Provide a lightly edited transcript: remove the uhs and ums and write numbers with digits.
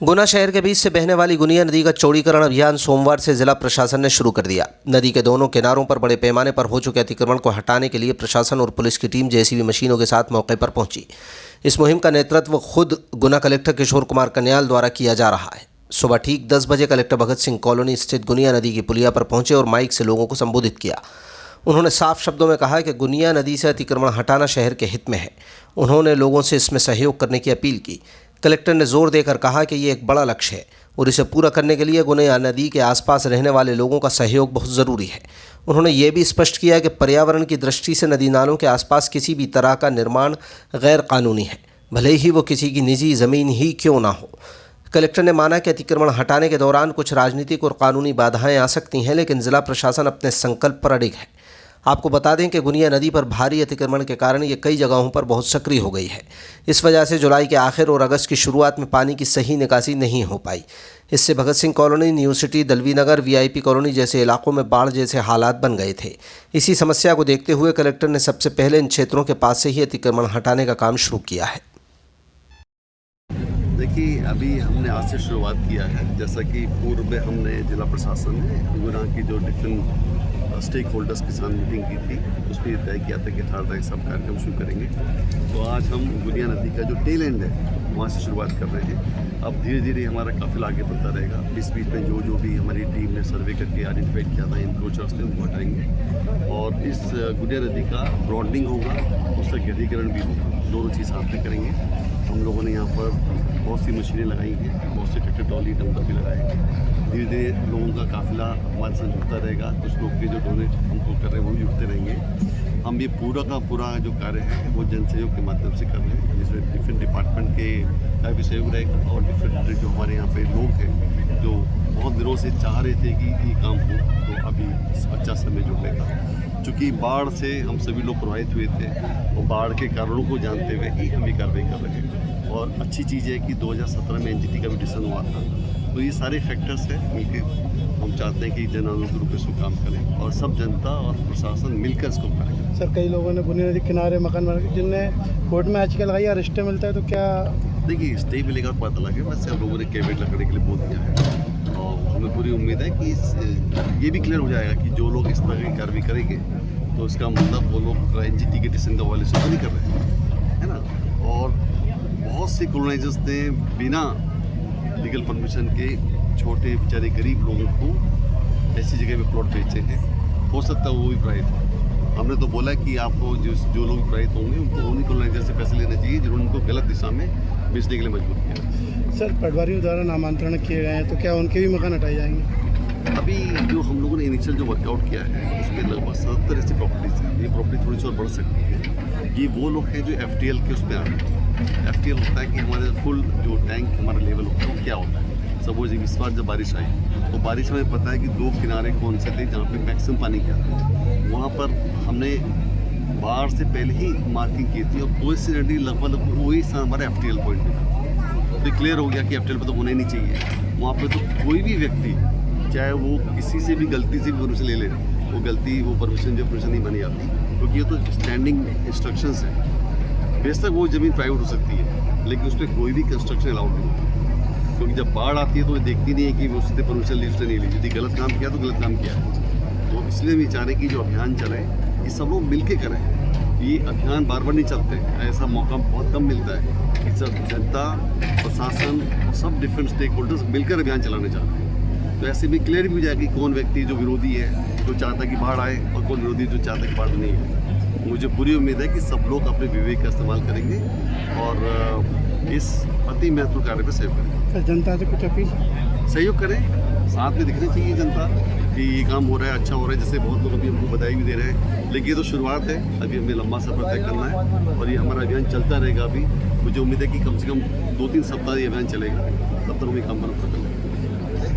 गुना शहर के बीच से बहने वाली गुनिया नदी का चौड़ीकरण अभियान सोमवार से जिला प्रशासन ने शुरू कर दिया। नदी के दोनों किनारों पर बड़े पैमाने पर हो चुके अतिक्रमण को हटाने के लिए प्रशासन और पुलिस की टीम जेसीबी मशीनों के साथ मौके पर पहुंची। इस मुहिम का नेतृत्व खुद गुना कलेक्टर किशोर कुमार कन्याल द्वारा किया जा रहा है। सुबह ठीक 10 बजे कलेक्टर भगत सिंह कॉलोनी स्थित गुनिया नदी की पुलिया पर पहुंचे और माइक से लोगों को संबोधित किया। उन्होंने साफ शब्दों में कहा कि गुनिया नदी से अतिक्रमण हटाना शहर के हित में है। उन्होंने लोगों से इसमें सहयोग करने की अपील की। कलेक्टर ने जोर देकर कहा कि ये एक बड़ा लक्ष्य है और इसे पूरा करने के लिए गुनिया नदी के आसपास रहने वाले लोगों का सहयोग बहुत ज़रूरी है। उन्होंने ये भी स्पष्ट किया कि पर्यावरण की दृष्टि से नदी नालों के आसपास किसी भी तरह का निर्माण गैर कानूनी है, भले ही वो किसी की निजी ज़मीन ही क्यों ना हो। कलेक्टर ने माना कि अतिक्रमण हटाने के दौरान कुछ राजनीतिक और कानूनी बाधाएं आ सकती हैं, लेकिन जिला प्रशासन अपने संकल्प पर अडिग है। आपको बता दें कि गुनिया नदी पर भारी अतिक्रमण के कारण ये कई जगहों पर बहुत सक्रिय हो गई है। इस वजह से जुलाई के आखिर और अगस्त की शुरुआत में पानी की सही निकासी नहीं हो पाई। इससे Bhagat Singh colony, new city, Dalvi Nagar, VIP colony जैसे इलाकों में बाढ़ जैसे हालात बन गए थे। इसी समस्या को देखते हुए कलेक्टर ने सबसे पहले इन क्षेत्रों के पास से ही अतिक्रमण हटाने का काम शुरू किया है। देखिए, अभी हमने आज से शुरुआत किया है। जैसा कि पूर्व में हमने जिला प्रशासन ने गुना की जो डिफरेंट स्टेक होल्डर्स के साथ मीटिंग की थी, उसमें तय किया था कि 18 तारीख सब कार्यक्रम शुरू करेंगे। तो आज हम गुनिया नदी का जो टेल एंड है वहाँ से शुरुआत कर रहे हैं। अब धीरे धीरे हमारा काफिला आगे बढ़ता रहेगा। बीच में जो भी हमारी टीम ने सर्वे करके आइडेंटिफाइड किया था इंक्रोचर्स थे, उनको हटाएंगे और इस गुनिया नदी का ब्रॉडनिंग होगा, उसका गहरीकरण भी होगा। दोनों चीज़ साथ में करेंगे। हम लोगों ने यहाँ पर बहुत सी मशीनें लगाई हैं, बहुत से ट्रैक्टर ट्रॉली डंपर भी लगाए हैं। धीरे धीरे लोगों का काफिला हमारे साथ जुड़ता रहेगा। कुछ लोग के जो डोनेट हमको कर रहे हैं वो भी जुड़ते रहेंगे। हम ये पूरा का पूरा जो कार्य है वो जन सहयोग के माध्यम से कर रहे हैं, जिसमें डिफरेंट डिपार्टमेंट के का भी सहयोग रहेगा और डिफरेंट जो हमारे यहाँ पे लोग हैं जो बहुत दिनों से चाह रहे थे कि ये काम हो, तो अभी अच्छा समय जुड़ेगा। चूँकि बाढ़ से हम सभी लोग प्रभावित हुए थे और बाढ़ के कारणों को जानते हुए ही हम ये कार्रवाई कर रहे हैं। और अच्छी चीज़ है कि 2017 में एनजीटी का भी डिसीजन हुआ था। तो ये सारे फैक्टर्स हैं मिलके हम चाहते हैं कि जन आंदोलन के रूप में इसको काम करें और सब जनता और प्रशासन मिलकर इसको करें। सर, कई लोगों ने गुनिया नदी किनारे मकान बना जिनने कोर्ट में आजकल लगाई या रिश्ते मिलता है, तो क्या देखिए स्टे मिलेगा तो पता लगे। वैसे हम लोगों ने कैबिनेट लगने के लिए बोल दिया है और हमें पूरी उम्मीद है कि ये भी क्लियर हो जाएगा कि जो लोग इस तरह की कार्रवाई करेंगे तो इसका मतलब वो लोग एनजीटी के डिसीजन का वायलेशन नहीं कर रहे हैं, है ना। और बहुत से कॉलोनाइजर्स ने बिना लीगल परमिशन के छोटे बेचारे गरीब लोगों को ऐसी जगह पे प्लॉट बेचे हैं। हो सकता है वो भी प्रभावित हो। हमने तो बोला कि आपको जो लोग प्रभावित होंगे उनको उन्हीं कॉलोनाइजर से पैसे लेने चाहिए जिन्होंने उनको गलत दिशा में बेचने के लिए मजबूर किया। सर, पटवारियों द्वारा नामांतरण किए गए हैं, तो क्या उनके भी मकान हटाए जाएंगे? अभी जो हम लोगों ने इनिशियल जो वर्कआउट किया है उसमें लगभग 77 ऐसी प्रॉपर्टीज हैं। ये प्रॉपर्टी थोड़ी सी और बढ़ सकती है। ये वो लोग हैं जो FTL के उसमें आ रहे हैं। FTL होता है कि हमारे फुल जो टैंक हमारा लेवल होता है वो क्या होता है। सपोज इस बार जब बारिश आई तो बारिश में पता है कि 2 किनारे कौन से थे जहाँ पे मैक्सिमम पानी क्या था। वहाँ पर हमने बाढ़ से पहले ही मार्किंग की थी और कोइंसिडेंटली लगभग वही हमारा FTL पॉइंट था। तो क्लियर हो गया कि FTL पर तो होना ही नहीं चाहिए। वहाँ पर तो कोई भी व्यक्ति चाहे वो किसी से भी गलती से भी परमिशन ले ले, वो गलती वो परमिशन नहीं बनी आती, क्योंकि ये तो स्टैंडिंग इंस्ट्रक्शंस है। बेशक वो ज़मीन प्राइवेट हो सकती है लेकिन उस पर कोई भी कंस्ट्रक्शन अलाउड नहीं होती, क्योंकि जब बाढ़ आती है तो ये देखती नहीं है कि उससे परमिशन ली उसने नहीं ली। यदि गलत काम किया तो गलत काम किया है। तो इसलिए हम चाह रहे कि जो अभियान चले ये सब लोग मिल के करें। ये अभियान बार बार नहीं चलते, ऐसा मौका बहुत कम मिलता है कि सब जनता, प्रशासन, सब डिफरेंट स्टेक होल्डर्स मिलकर अभियान चलाने चाहते हैं। तो ऐसे भी क्लियर भी हो जाएगा कि कौन व्यक्ति जो विरोधी है, जो चाहता है कि बाढ़ आए, और कौन विरोधी जो चाहता है कि बाढ़ नहीं आए। मुझे पूरी उम्मीद है कि सब लोग अपने विवेक का इस्तेमाल करेंगे और इस अति महत्वपूर्ण कार्य में सहयोग करेंगे। सर, जनता से कुछ अपील? सहयोग करें, साथ में दिखना चाहिए जनता कि ये काम हो रहा है, अच्छा हो रहा है। जैसे बहुत लोग अभी हमको बधाई भी दे रहे हैं, लेकिन ये तो शुरुआत है। अभी हमें लंबा सफर तय करना है और ये हमारा अभियान चलता रहेगा। अभी मुझे उम्मीद है कि कम से कम 2-3 सप्ताह ये अभियान चलेगा, तब तक हम ये काम करना पड़ेगा।